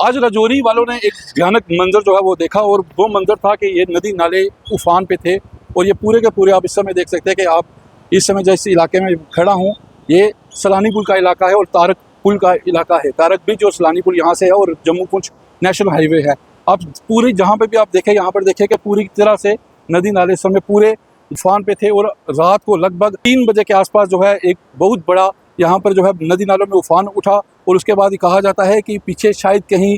आज राजौरी वालों ने एक भयानक मंजर जो है वो देखा, और वो मंजर था कि ये नदी नाले उफान पे थे। और ये पूरे के पूरे आप इस समय देख सकते हैं कि आप इस समय जिस इलाके में खड़ा हूँ, ये सलानी पुल का इलाका है और तारक पुल का इलाका है। तारक ब्रिज और सलानी पुल यहाँ से है और जम्मू पुंछ नेशनल हाईवे है। आप पूरी जहाँ पे भी आप देखें, यहाँ पर देखें कि पूरी तरह से नदी नाले इस समय पूरे उफान पे थे। और रात को लगभग 3 बजे के आसपास जो है एक बहुत बड़ा यहाँ पर जो है नदी नालों में उफान उठा, और उसके बाद ये कहा जाता है कि पीछे शायद कहीं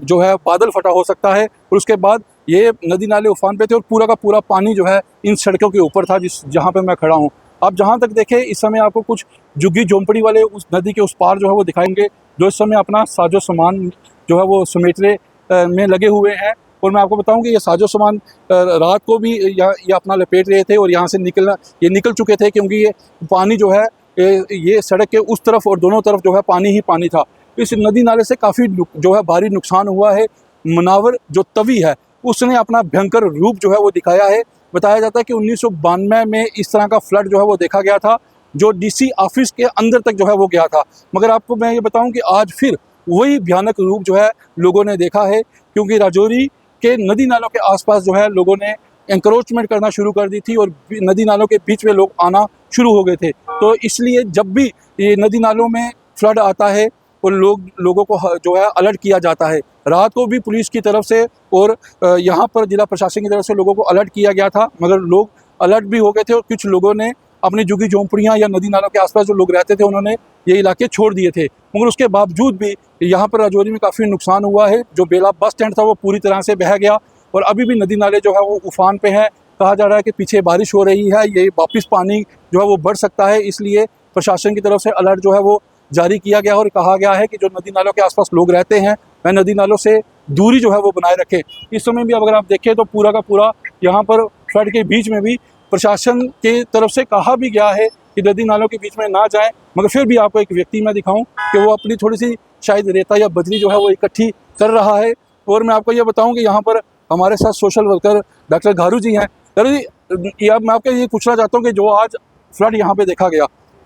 जो है बादल फटा हो सकता है। और उसके बाद ये नदी नाले उफान पे थे और पूरा का पूरा पानी जो है इन सड़कों के ऊपर था जहाँ पे मैं खड़ा हूँ। आप जहाँ तक देखें, इस समय आपको कुछ झुग्गी झोंपड़ी वाले उस नदी के उस पार जो है वो दिखाएंगे, जो इस समय अपना साजो सामान जो है वो समेटने में लगे हुए हैं। और मैं आपको बताऊं कि ये साजो सामान रात को भी ये अपना लपेट रहे थे और यहाँ से निकल चुके थे, क्योंकि ये पानी जो है ये सड़क के उस तरफ और दोनों तरफ जो है पानी ही पानी था। इस नदी नाले से काफ़ी जो है भारी नुकसान हुआ है। मुनावर जो तवी है उसने अपना भयंकर रूप जो है वो दिखाया है। बताया जाता है कि 1992 में इस तरह का फ्लड जो है वो देखा गया था, जो डीसी ऑफिस के अंदर तक जो है वो गया था। मगर आपको मैं ये बताऊं कि आज फिर वही भयानक रूप जो है लोगों ने देखा है, क्योंकि राजौरी के नदी नालों के आसपास जो है लोगों ने एंक्रोचमेंट करना शुरू कर दी थी और नदी नालों के बीच में लोग आना शुरू हो गए थे। तो इसलिए जब भी ये नदी नालों में फ्लड आता है और लोगों को जो है अलर्ट किया जाता है। रात को भी पुलिस की तरफ से और यहाँ पर जिला प्रशासन की तरफ से लोगों को अलर्ट किया गया था, मगर लोग अलर्ट भी हो गए थे और कुछ लोगों ने अपनी झुग्गी झोंपड़ियाँ या नदी नालों के आसपास जो लोग रहते थे उन्होंने ये इलाके छोड़ दिए थे। मगर उसके बावजूद भी यहाँ पर राजौरी में काफ़ी नुकसान हुआ है। जो बेला बस स्टैंड था वो पूरी तरह से बह गया और अभी भी नदी नाले जो है वो उफान पे हैं। कहा जा रहा है कि पीछे बारिश हो रही है, ये वापस पानी जो है वो बढ़ सकता है, इसलिए प्रशासन की तरफ से अलर्ट जो है वो जारी किया गया और कहा गया है कि जो नदी नालों के आसपास लोग रहते हैं वह नदी नालों से दूरी जो है वो बनाए रखें। इस समय भी अगर आप देखें तो पूरा का पूरा यहाँ पर फ्लड के बीच में भी प्रशासन की तरफ से कहा भी गया है कि नदी नालों के बीच में ना जाएं। मगर फिर भी आपको एक व्यक्ति मैं दिखाऊं कि वो अपनी थोड़ी सी शायद रेता या बजरी जो है वो इकट्ठी कर रहा है। और मैं आपको ये बताऊं कि यहाँ पर हमारे साथ सोशल वर्कर डॉक्टर घारू जी हैं। घारू जी, अब मैं आपको ये पूछना चाहता हूँ कि जो आज फ्लड यहाँ पे देखा गया,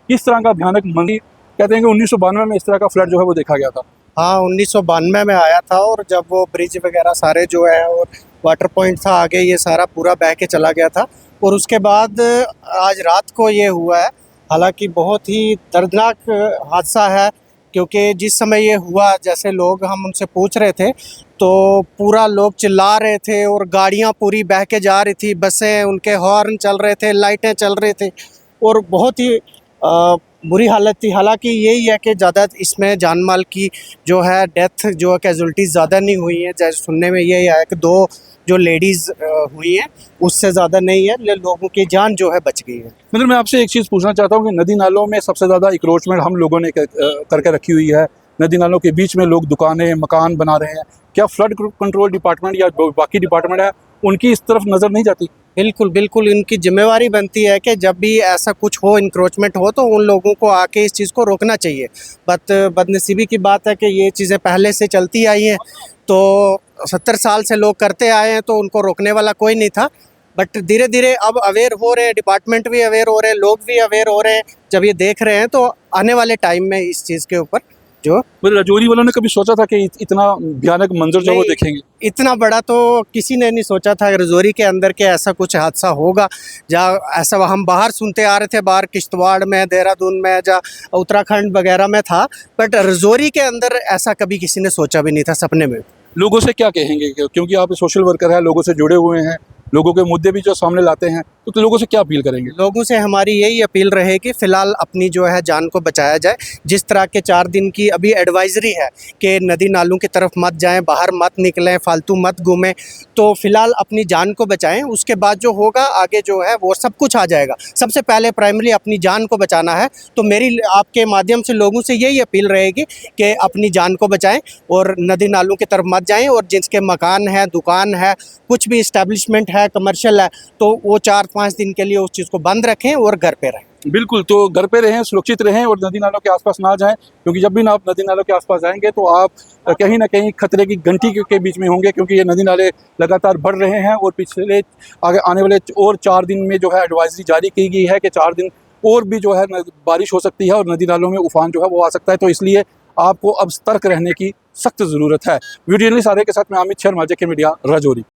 किस तरह का भयानक मंदी, कहते हैं कि 1992 में इस तरह का फ्लड जो है वो देखा गया था। हाँ, 1992 में आया था और जब वो ब्रिज वगैरह सारे जो है और वाटर पॉइंट था आगे, ये सारा पूरा बह के चला गया था। और उसके बाद आज रात को ये हुआ है। हालांकि बहुत ही दर्दनाक हादसा है, क्योंकि जिस समय ये हुआ, जैसे लोग हम उनसे पूछ रहे थे तो पूरा लोग चिल्ला रहे थे और गाड़ियाँ पूरी बह के जा रही थी, बसें, उनके हॉर्न चल रहे थे, लाइटें चल रहे थे और बहुत ही बुरी हालत थी। हालांकि यही है कि ज़्यादा इसमें जान माल की जो है डेथ जो है कैजुअल्टीज़ ज़्यादा नहीं हुई हैं। जैसे सुनने में यही आया कि 2 जो लेडीज़ हुई हैं, उससे ज़्यादा नहीं है, लोगों की जान जो है बच गई है। मतलब मैं आपसे एक चीज़ पूछना चाहता हूँ कि नदी नालों में सबसे ज़्यादा इंक्रोचमेंट हम लोगों ने करके रखी हुई है। नदी नालों के बीच में लोग दुकानें, मकान बना रहे हैं। क्या फ्लड कंट्रोल डिपार्टमेंट या बाकी डिपार्टमेंट है, उनकी इस तरफ नज़र नहीं जाती? बिल्कुल बिल्कुल, इनकी जिम्मेवारी बनती है कि जब भी ऐसा कुछ हो, इंक्रोचमेंट हो, तो उन लोगों को आके इस चीज़ को रोकना चाहिए। बदनसीबी की बात है कि ये चीज़ें पहले से चलती आई हैं, तो 70 साल से लोग करते आए हैं, तो उनको रोकने वाला कोई नहीं था। बट धीरे धीरे अब अवेयर हो रहे हैं, डिपार्टमेंट भी अवेयर हो रहे हैं, लोग भी अवेयर हो रहे हैं। जब ये देख रहे हैं तो आने वाले टाइम में इस चीज़ के ऊपर जो राजौरी वालों ने कभी सोचा था कि इतना भयानक मंजर जो वो देखेंगे? इतना बड़ा तो किसी ने नहीं सोचा था राजौरी के अंदर के ऐसा कुछ हादसा होगा। जहाँ ऐसा हम बाहर सुनते आ रहे थे, बाहर किश्तवाड़ में, देहरादून में, जहाँ उत्तराखंड वगैरह में था, बट राजौरी के अंदर ऐसा कभी किसी ने सोचा भी नहीं था सपने में। लोगों से क्या कहेंगे, क्योंकि आप सोशल वर्कर हैं, लोगों से जुड़े हुए हैं, लोगों के मुद्दे भी जो सामने लाते हैं, तो लोगों से क्या अपील करेंगे? लोगों से हमारी यही अपील रहेगी, फ़िलहाल अपनी जो है जान को बचाया जाए। जिस तरह के 4 दिन की अभी एडवाइजरी है कि नदी नालों की तरफ मत जाएं, बाहर मत निकलें, फालतू मत घूमें, तो फ़िलहाल अपनी जान को बचाएं। उसके बाद जो होगा आगे जो है वो सब कुछ आ जाएगा। सबसे पहले प्राइमरी अपनी जान को बचाना है। तो मेरी आपके माध्यम से लोगों से यही अपील रहेगी कि अपनी जान को बचाएँ और नदी नालों की तरफ मत जाएँ। और जिसके मकान है, दुकान है, कुछ भी इस्टेब्लिशमेंट है, कमर्शियल है, तो वो 4-5 दिन के लिए उस चीज़ को बंद रखें और घर पे रहें। बिल्कुल, तो घर पे रहें, सुरक्षित रहें और नदी नालों के आसपास ना जाएं, क्योंकि जब भी आप नदी नालों के आसपास जाएंगे तो आप कहीं ना कहीं खतरे की घंटी के बीच में होंगे, क्योंकि ये नदी नाले लगातार बढ़ रहे हैं। और पिछले आगे आने वाले और 4 दिन में जो है एडवाइजरी जारी की गई है कि 4 दिन और भी जो है बारिश हो सकती है और नदी नालों में उफान जो है वो आ सकता है। तो इसलिए आपको अब सतर्क रहने की सख्त ज़रूरत है। वीडियो जर्नलिस्ट आर्य के साथ मैं अमित शर्मा, जेके मीडिया, राजौरी।